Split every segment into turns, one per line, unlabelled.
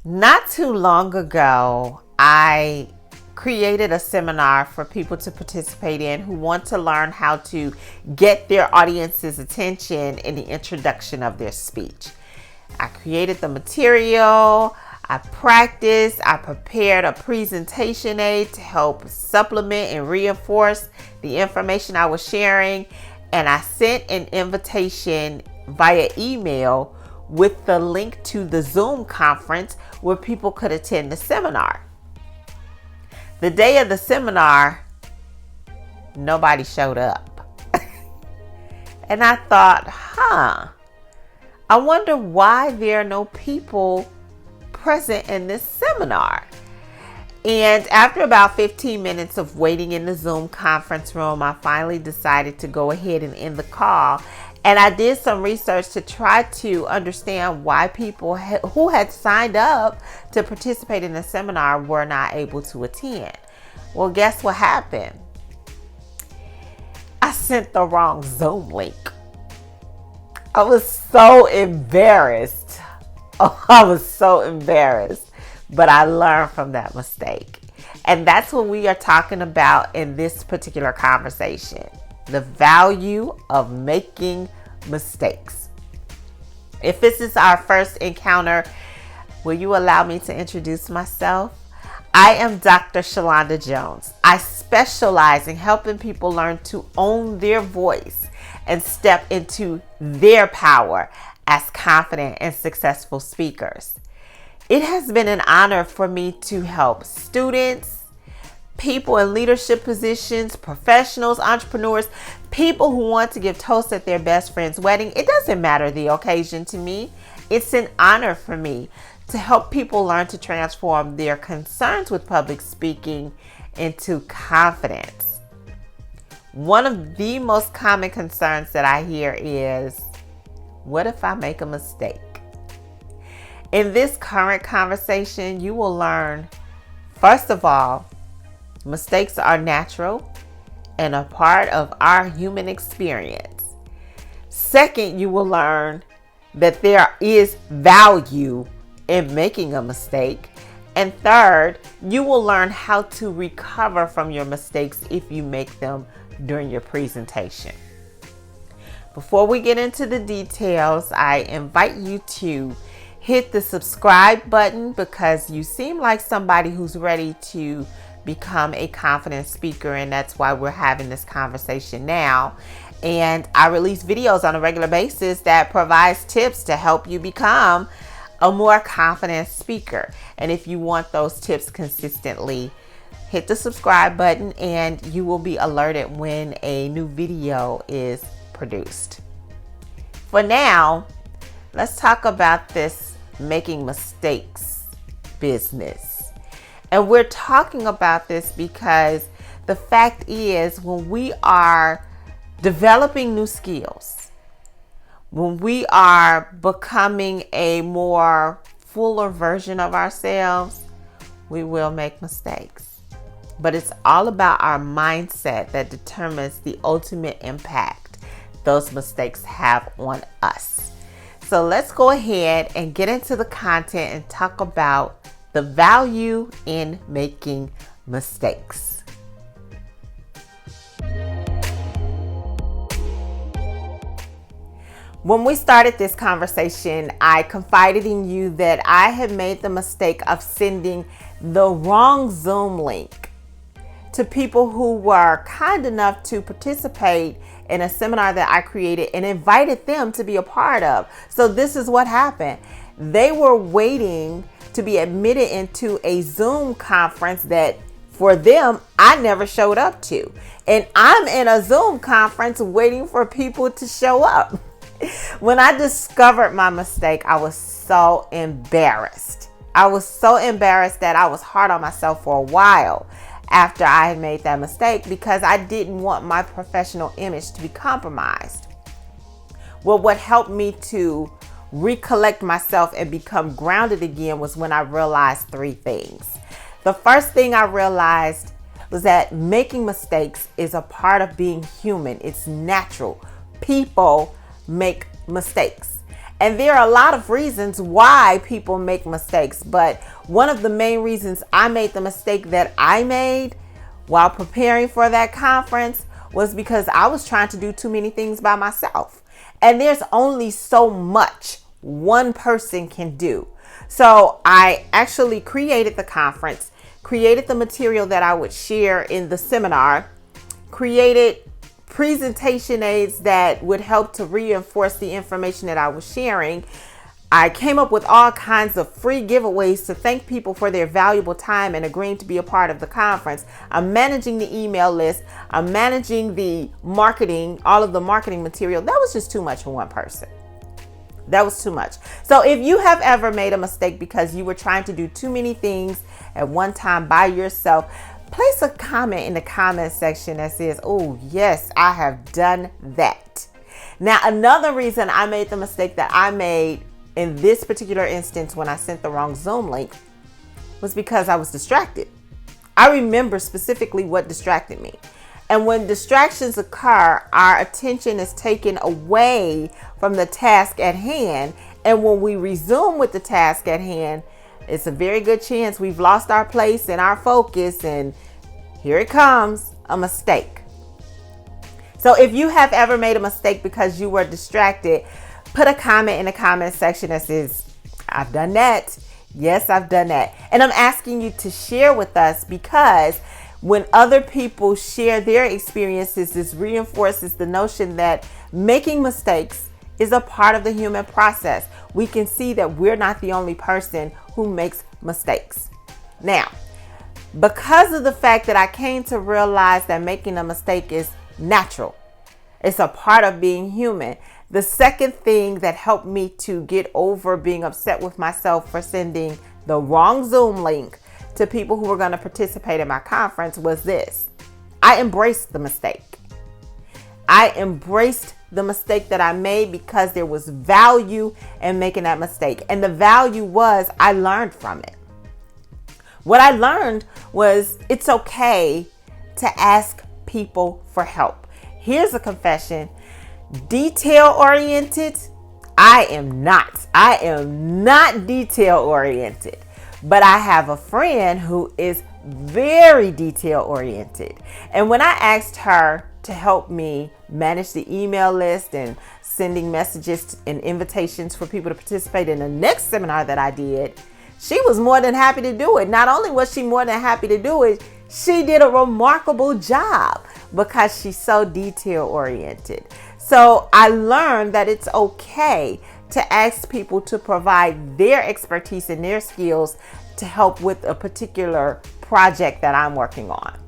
Not too long ago, I created a seminar for people to participate in who want to learn how to get their audience's attention in the introduction of their speech. I created the material, I practiced, I prepared a presentation aid to help supplement and reinforce the information I was sharing, and I sent an invitation via email with the link to the Zoom conference where people could attend the seminar. The day of the seminar, nobody showed up. And I thought, I wonder why there are no people present in this seminar. And after about 15 minutes of waiting in the Zoom conference room, I finally decided to go ahead and end the call. And I did some research to try to understand why people who had signed up to participate in the seminar were not able to attend. Well, guess what happened? I sent the wrong Zoom link. I was so embarrassed. I was so embarrassed. But I learned from that mistake. And that's what we are talking about in this particular conversation. The value of making mistakes. If this is our first encounter, will you allow me to introduce myself? I am Dr. Shalonda Jones. I specialize in helping people learn to own their voice and step into their power as confident and successful speakers. It has been an honor for me to help students, people in leadership positions, professionals, entrepreneurs, people who want to give toasts at their best friend's wedding. It doesn't matter the occasion to me. It's an honor for me to help people learn to transform their concerns with public speaking into confidence. One of the most common concerns that I hear is, what if I make a mistake? In this current conversation, you will learn, first of all, mistakes are natural and a part of our human experience. Second, you will learn that there is value in making a mistake. And third, you will learn how to recover from your mistakes if you make them during your presentation. Before we get into the details, I invite you to hit the subscribe button because you seem like somebody who's ready to become a confident speaker, and that's why we're having this conversation now. And I release videos on a regular basis that provides tips to help you become a more confident speaker. And if you want those tips consistently, hit the subscribe button and you will be alerted when a new video is produced. For now, let's talk about this making mistakes business. And we're talking about this because the fact is, when we are developing new skills, when we are becoming a more fuller version of ourselves, we will make mistakes. But it's all about our mindset that determines the ultimate impact those mistakes have on us. So let's go ahead and get into the content and talk about the value in making mistakes. When we started this conversation, I confided in you that I had made the mistake of sending the wrong Zoom link to people who were kind enough to participate in a seminar that I created and invited them to be a part of. So this is what happened. They were waiting to be admitted into a Zoom conference that for them, I never showed up to. And I'm in a Zoom conference waiting for people to show up. When I discovered my mistake, I was so embarrassed. I was so embarrassed that I was hard on myself for a while after I had made that mistake because I didn't want my professional image to be compromised. Well, what helped me to recollect myself and become grounded again was when I realized three things. The first thing I realized was that making mistakes is a part of being human. It's natural. People make mistakes. And there are a lot of reasons why people make mistakes. But one of the main reasons I made the mistake that I made while preparing for that conference was because I was trying to do too many things by myself. And there's only so much one person can do. So I actually created the conference, created the material that I would share in the seminar, created presentation aids that would help to reinforce the information that I was sharing. I came up with all kinds of free giveaways to thank people for their valuable time and agreeing to be a part of the conference. I'm managing the email list. I'm managing the marketing, all of the marketing material. That was just too much for one person. That was too much. So if you have ever made a mistake because you were trying to do too many things at one time by yourself, place a comment in the comment section that says, oh, yes, I have done that. Now, another reason I made the mistake that I made in this particular instance when I sent the wrong Zoom link was because I was distracted. I remember specifically what distracted me. And when distractions occur, our attention is taken away from the task at hand. And when we resume with the task at hand, it's a very good chance we've lost our place and our focus, and here it comes, a mistake. So if you have ever made a mistake because you were distracted, put a comment in the comment section that says, I've done that. Yes, I've done that. And I'm asking you to share with us, because when other people share their experiences, this reinforces the notion that making mistakes is a part of the human process. We can see that we're not the only person who makes mistakes. Now, because of the fact that I came to realize that making a mistake is natural, it's a part of being human. The second thing that helped me to get over being upset with myself for sending the wrong Zoom link to people who were going to participate in my conference was this. I embraced the mistake. I embraced the mistake that I made because there was value in making that mistake. And the value was I learned from it. What I learned was it's okay to ask people for help. Here's a confession. Detail oriented, I am not. I am not detail oriented. But I have a friend who is very detail oriented. And when I asked her to help me manage the email list and sending messages and invitations for people to participate in the next seminar that I did, she was more than happy to do it. Not only was she more than happy to do it, she did a remarkable job because she's so detail oriented. So I learned that it's okay to ask people to provide their expertise and their skills to help with a particular project that I'm working on.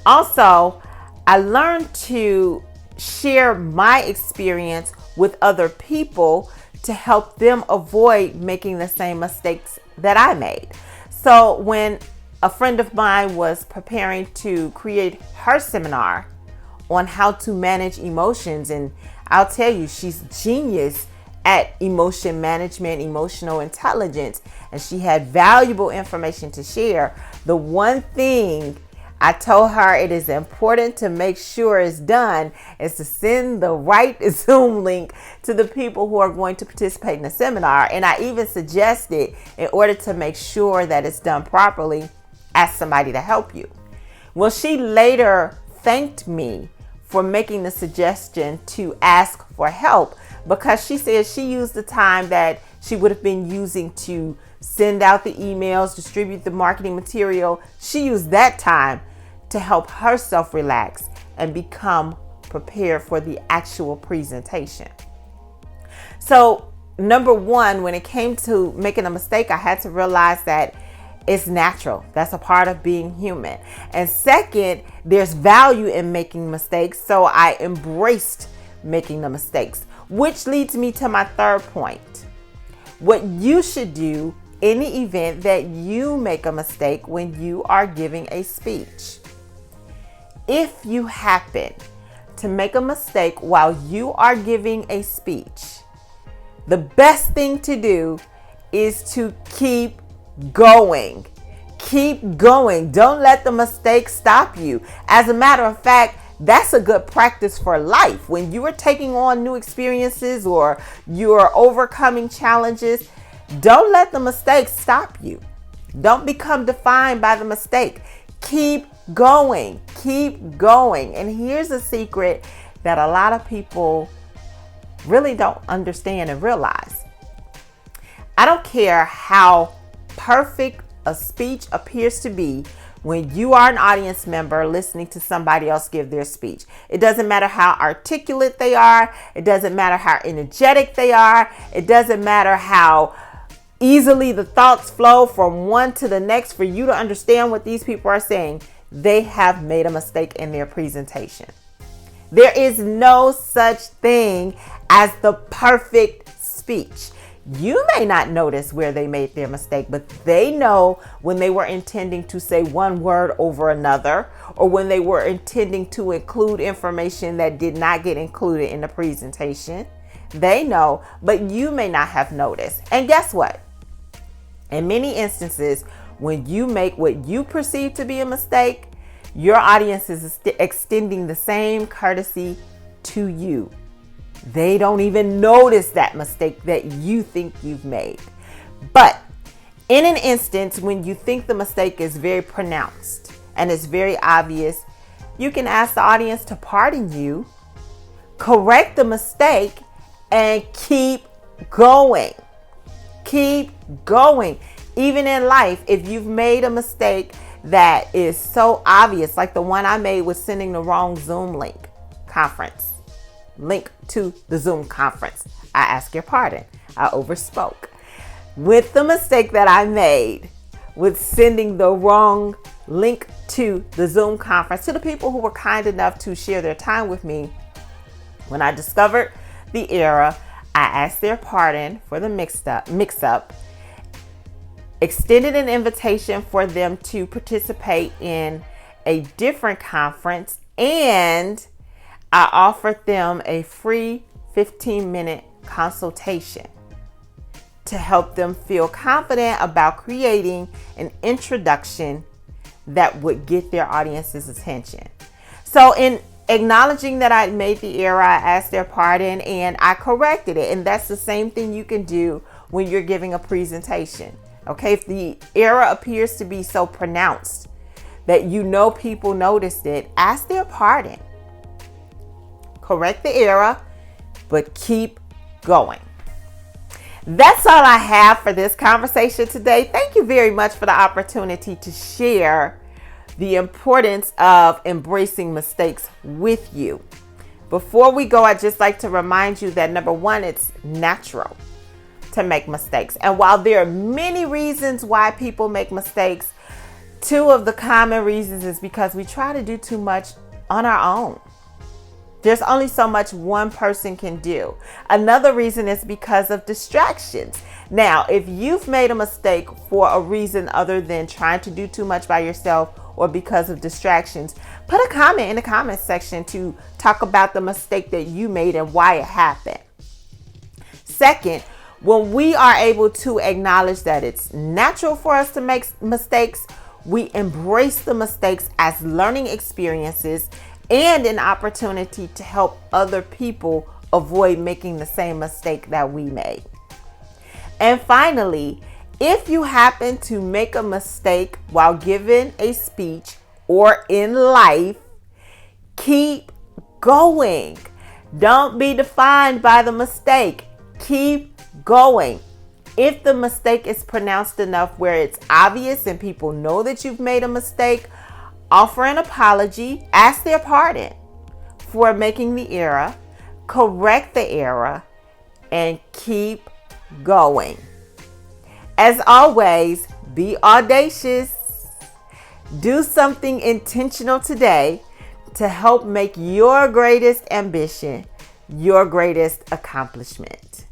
Also, I learned to share my experience with other people to help them avoid making the same mistakes that I made. So when a friend of mine was preparing to create her seminar on how to manage emotions, and I'll tell you, she's genius at emotion management, emotional intelligence, and she had valuable information to share. The one thing I told her it is important to make sure it's done is to send the right Zoom link to the people who are going to participate in the seminar. And I even suggested, in order to make sure that it's done properly, ask somebody to help you. Well, she later thanked me for making the suggestion to ask for help, because she said she used the time that she would have been using to send out the emails, distribute the marketing material. She used that time to help herself relax and become prepared for the actual presentation. So, number one, when it came to making a mistake, I had to realize that it's natural. That's a part of being human. And second, there's value in making mistakes. So I embraced making the mistakes, which leads me to my third point. What you should do in the event that you make a mistake when you are giving a speech. If you happen to make a mistake while you are giving a speech, the best thing to do is to keep going. Keep going. Don't let the mistake stop you. As a matter of fact, That's a good practice for life. When you are taking on new experiences or you're overcoming challenges, don't let the mistakes stop you. Don't become defined by the mistake. Keep going. Keep going. And here's a secret that a lot of people really don't understand and realize. I don't care how perfect a speech appears to be when you are an audience member listening to somebody else give their speech. It doesn't matter how articulate they are. It doesn't matter how energetic they are. It doesn't matter how easily the thoughts flow from one to the next for you to understand what these people are saying. They have made a mistake in their presentation. There is no such thing as the perfect speech. You may not notice where they made their mistake, but they know when they were intending to say one word over another, or when they were intending to include information that did not get included in the presentation. They know, but you may not have noticed. And guess what? In many instances, when you make what you perceive to be a mistake, your audience is extending the same courtesy to you. They don't even notice that mistake that you think you've made. But in an instance, when you think the mistake is very pronounced and it's very obvious, you can ask the audience to pardon you, correct the mistake, and keep going. Keep going. Even in life, if you've made a mistake that is so obvious, like the one I made with sending the wrong Zoom link to the Zoom conference, I ask your pardon. I overspoke. With the mistake that I made with sending the wrong link to the Zoom conference to the people who were kind enough to share their time with me, when I discovered the error, I asked their pardon for the mix-up, extended an invitation for them to participate in a different conference, and I offered them a free 15-minute consultation to help them feel confident about creating an introduction that would get their audience's attention. So in acknowledging that I made the error, I asked their pardon and I corrected it. And that's the same thing you can do when you're giving a presentation. Okay, if the error appears to be so pronounced that you know people noticed it, ask their pardon. Correct the error, but keep going. That's all I have for this conversation today. Thank you very much for the opportunity to share the importance of embracing mistakes with you. Before we go, I'd just like to remind you that number one, it's natural to make mistakes. And while there are many reasons why people make mistakes, two of the common reasons is because we try to do too much on our own. There's only so much one person can do. Another reason is because of distractions. Now, if you've made a mistake for a reason other than trying to do too much by yourself or because of distractions, put a comment in the comment section to talk about the mistake that you made and why it happened. Second, when we are able to acknowledge that it's natural for us to make mistakes, we embrace the mistakes as learning experiences and an opportunity to help other people avoid making the same mistake that we made. And finally, if you happen to make a mistake while giving a speech or in life, keep going. Don't be defined by the mistake. Keep going. If the mistake is pronounced enough where it's obvious and people know that you've made a mistake, offer an apology, ask their pardon for making the error, correct the error, and keep going. As always, be audacious. Do something intentional today to help make your greatest ambition your greatest accomplishment.